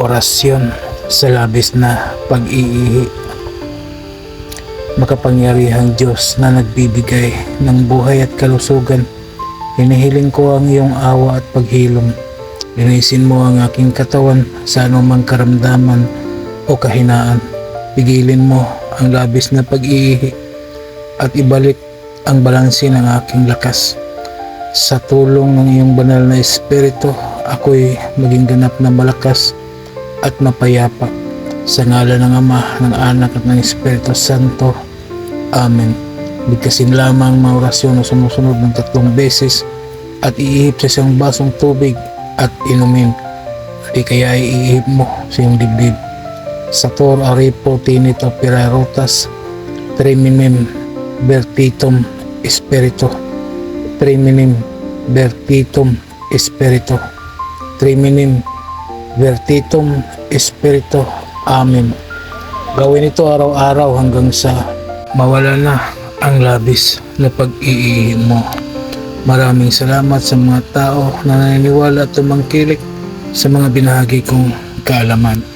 orasyon sa labis na pag-iihi. Makapangyarihang Diyos na nagbibigay ng buhay at kalusugan, hinihiling ko ang iyong awa at paghilom. Linisin mo ang aking katawan sa anumang karamdaman o kahinaan. Pigilin mo ang labis na pag-iihi at ibalik ang balanse ng aking lakas. Sa tulong ng iyong banal na Espiritu, ako'y maging ganap na malakas at mapayapa. Sa ngalan ng Ama, ng Anak at ng Espiritu Santo. Amen. Bigkasin lamang ang mga orasyon na sumusunod ng 3 beses at iihip sa isang basong tubig at inumin. Di kaya iihip mo sa iyong dibdib. Sator aripo tinito pirarotas triminem vertitum spiritu. Triminem vertitum spiritu. Triminem vertitum spiritu. Amen. Gawin ito araw-araw hanggang sa mawala na ang labis na pag-iihi mo. Maraming salamat sa mga tao na naniniwala at tumangkilik sa mga binahagi kong kaalaman.